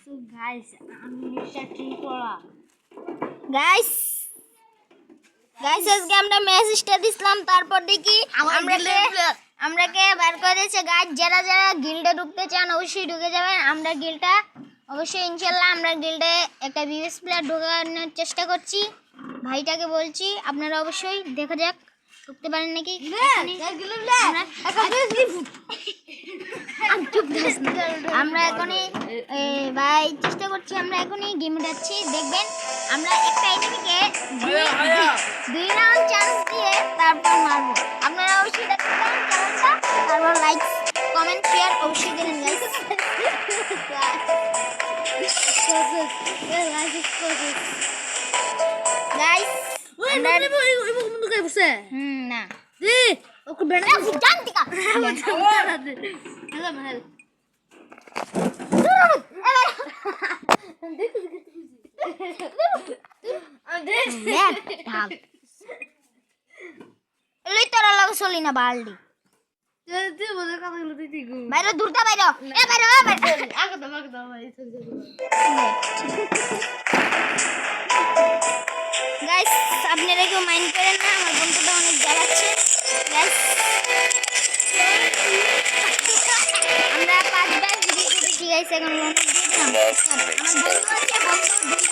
So guys, আমি চাকরি করা গাইস আজকে আমরা মেসেজটা দিছিলাম, তারপর দেখি আমরাকে বের করে দিয়েছে। গাইস যারা গিল্ডে ঢুকতে চান অবশ্যই ঢুকে যাবেন। আমরা গিল্ডটা অবশ্যই ইনশাআল্লাহ আমরা গিল্ডে একটা বিএস প্লেয়ার ঢোকানোর চেষ্টা করছি। ভাইটাকে বলছি আপনারা অবশ্যই দেখা যাক ঢুকতে পারেন নাকি। আমরা এখনই ভাই চেষ্টা করছি, আমরা এখনই গেম উঠাচ্ছি। দেখবেন আমরা একটা এনিমিকে 2 রাউন্ড চান্স দিয়ে তারপর মারবো। আপনারা অবশ্যই দেখতে পারেন চ্যানেলটা, তারপর লাইক কমেন্ট শেয়ার অবশ্যই দেবেন গাইস। গাইস না ওকে বেড়া জানতি কা তোরা লগে চলি না বালডি বাইরে দূরটা বাইরে গাইস আপনারা কেউ মাইন্ড করেন না, আমার বন্ধুটা অনেক জ্বালাচ্ছে। গাইস আমরা 5 বার ভিডিও করেছি গাইস, এখন অনেক দিলাম। আমার বন্ধু আছে, বন্ধু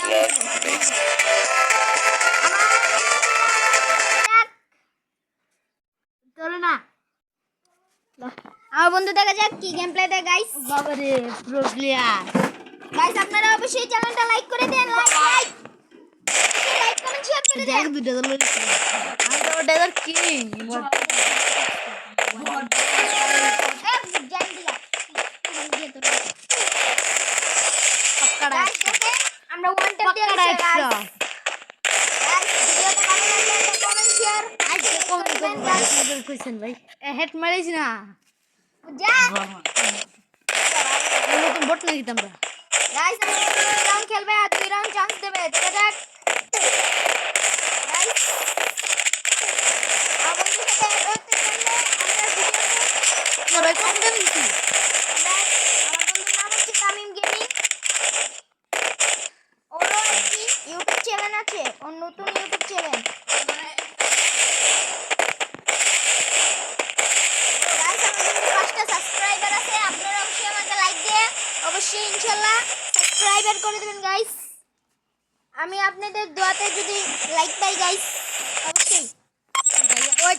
চলো না আমার বন্ধু দেখা যাক কি গেম প্লে দেয় গাইস। বাবারে প্রো প্লেয়ার গাইস আপনারা অবশ্যই চ্যানেলটা লাইক করে দেন, লাইক কমেন্ট শেয়ার করে দেন। দুটো দল আমরা ওটা কি আমরা ওয়ান ট্যাপ দিয়ে গাইস কমেন্ট শেয়ার কইছেন ভাই হেড মারিস না যা নতুন বট নাকি তোমরা গাইস আমরা রাউন্ড খেলবে আর 2 রাউন্ড চান্স দেবে। দেখা যাক গাইস আমাদের সাথে করতে পারলে আমরা ভিডিওতে ভাই কোন গেম দিছি আমার বন্ধুর নাম হচ্ছে তামিম গেমিং। ওরও একটি ইউটিউব চ্যানেল আছে, ওর নতুন ইউটিউব চ্যানেল। গাইস আমাদের 5টা সাবস্ক্রাইবার আছে, আপনারা অবশ্যই আমাকে লাইক দিয়ে অবশ্যই ইনশাআল্লাহ সাবস্ক্রাইবার করে দেবেন গাইস। আমি আপনাদের দোয়াতে যদি লাইক পাই গাইস অবশ্যই ওই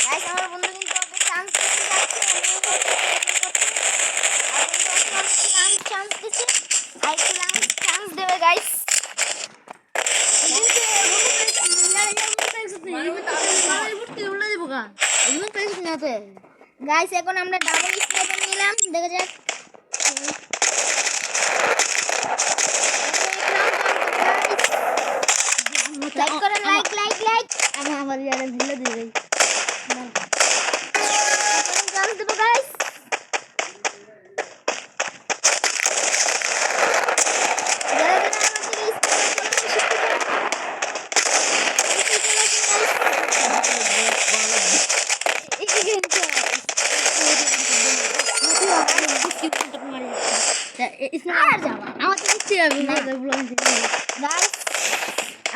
গাইস আমার বন্ধু কিন্তু ওকে চান্স দিতে যাচ্ছে, আমি চান্স দিচ্ছি, আরেকটু চান্স দেবে গাইস। গাইস এখন আমরা ডাবল স্নাইপার নিলাম, দেখা যাক লাইক করেন, লাইক আমার ইয়ারে দিলে দিবে চান্স দেবো গাইস।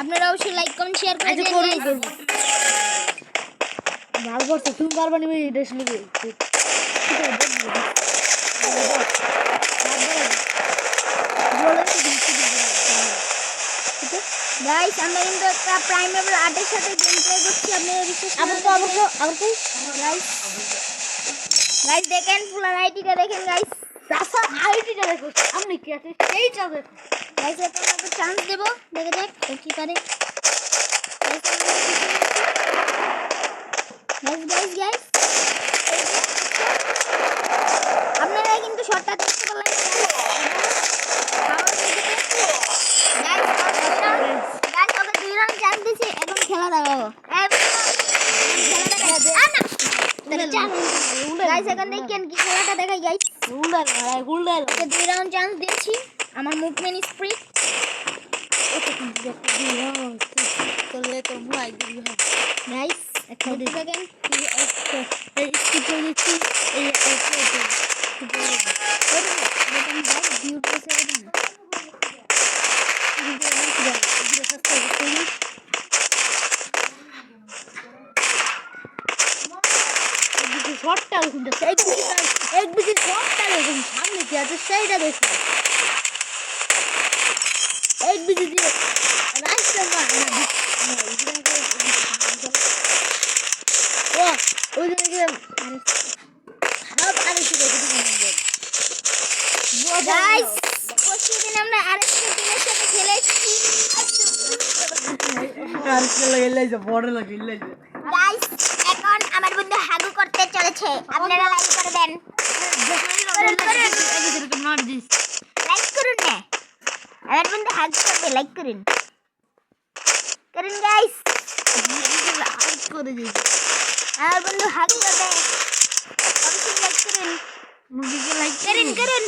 আপনারা অবশ্যই লাইক কমেন্ট শেয়ার করে দিন। ভালো করছো তুমি পারবা নিবে এটা শুনে গাইস আমরা কিন্তু একটা প্রাইম লেভেল 8 এর সাথে গেম প্লে করছি, আপনারা বিশ্বাস গাইস দেখেন ফুল আইডিটা দেখেন গাইস, তাছাড়া আইডিটা দেখো সামনে কি আছে সেই চাঁদে গাইস এখন একটা চান্স দেব, দেখে যাক ও কি পারে। গাইস আপনারা কিন্তু শটটা দেখতে পেলেন গাইস ওকে 2 রাউন্ড চান্স দিছি, এখন খেলা দেখাবো। গাইস এখন দেখেন কি খেলাটা দেখাই গাইস। গুলডাল ওকে 2 রাউন্ড চান্স দিয়েছি, আমার মুভমেন্ট স্পিড চলে তোর ভয় দিবি গাইস একটা দেখেন এই স্কিপ হয়ে যাচ্ছে এই শর্টটা এরকম দেখো এক বিঘি শর্টটা এরকম সামনে কি আছে সেইটা দেখো এক বিঘি দিয়ে রাস্তা ও ওই দিকে সব আরেকটু গাইস প্রতিদিন আমরা আরেকটা টিমের সাথে খেলেছি আর চলে গেলে যে বড় লাগে গাইস এখন আমার বন্ধু হাগু করতে চলেছে আপনারা লাইক করে দেন লাইক করুন না আমার বন্ধু হাগু করবে লাইক করুন গাইস করে দিই আমার বন্ধু হাগু করবে অবশ্যই লাইক করুন মুভিকে লাইক করুন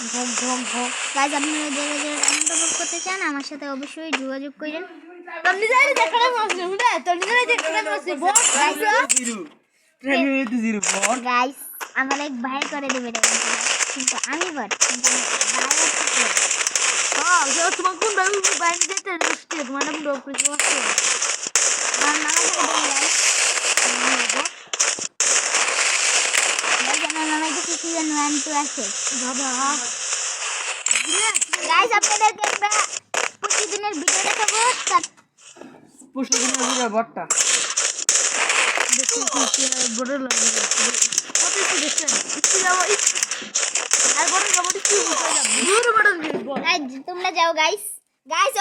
ভম ভম ভম গাইস আপনারা যারা যারা ডায়মন্ড টপ করতে চান আমার সাথে অবশ্যই যোগাযোগ করেন তুমি জানি দেখানো মাসে মুডা তুমি জানি দেখানো মাসে বল ট্রেন হইতে জিরো বল গাইস আমার এক ভাই করে দেবে ডায়মন্ড টপ কিন্তু আমি বট কিন্তু ভাই আছে হ্যাঁ যে তোমার কোন ভাই বাইরে যেতে নষ্ট তোমার নাম ডপ করে আছে আমার মামা করে দেবে গাইস আমার মামা কিছু সিজন 1 2 আছে বাবা গাইস আপনাদেরকে একটা প্রতিদিনের ভিডিও দেখাবো পুষ্টি দিনের বটটা দেখুন কি বড় লাগে কত কি দেখছেন একটু যাও আর বড় বড় কি হয়ে যাবে দূর বড় বল গাইস তোমরা যাও গাইস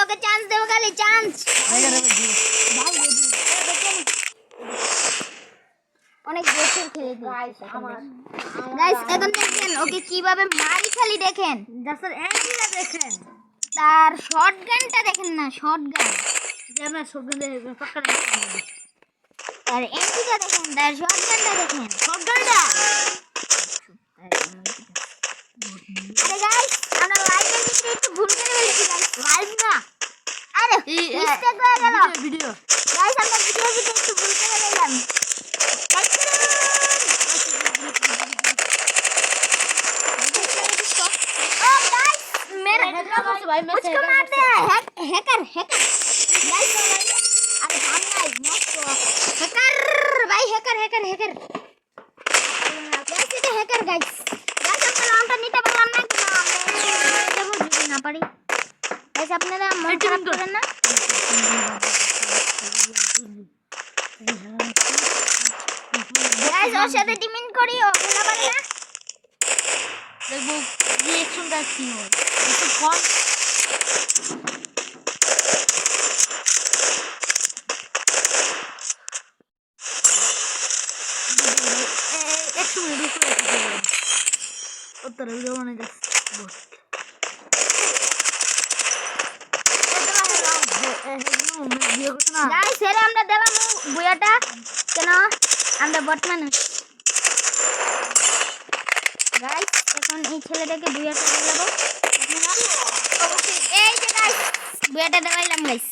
ওকে চান্স দেব খালি চান্স অনেক বছর খেলে গাইস এখন দেখেন ওকে কিভাবে মারি খালি দেখেন জাস্ট একইটা দেখেন তার শটগানটা দেখেন না শটগান জানা সবগুলো পাক্কা তার এন্ট্রিটা দেখেন তার শটগানটা দেখেন সবগালটা আরে গাইস আমরা লাইভের ভিতরে একটু ভুল করে ফেলেছি গাইস লাইভ না আরে মিস্টেক হয়ে গেল ভিডিও গাইস আমরা ভিডিওর ভিতরে একটু ভুল করে ফেললাম লাইক করুন ও গাইস मेरा भाई मैं उसको मारते हैं हैकर गाइस अरे हम गाइस मत हैकर भाई हैकर गाइस ये हैकर गाइस আমরা নামটা নিতে পারলাম না কেন আমরা দেব যদি না পারি গাইস আপনারা মন খারাপ করেন না গাইস ওর সাথে টিমিং করি ও বলা পারে না দেখবো রিঅ্যাকশনটা কি হয় একটু কম একটু মিনিট উত্তর মানে গাইস এর আমরা দিলাম বুয়াটা কেন আমরা বট মানুষ গাইস এখন এই ছেলেটাকে বুয়াটা দিলাম আপনারা অবশ্যই এই যে গাইস বুয়াটা দেওয়াইলাম গাইস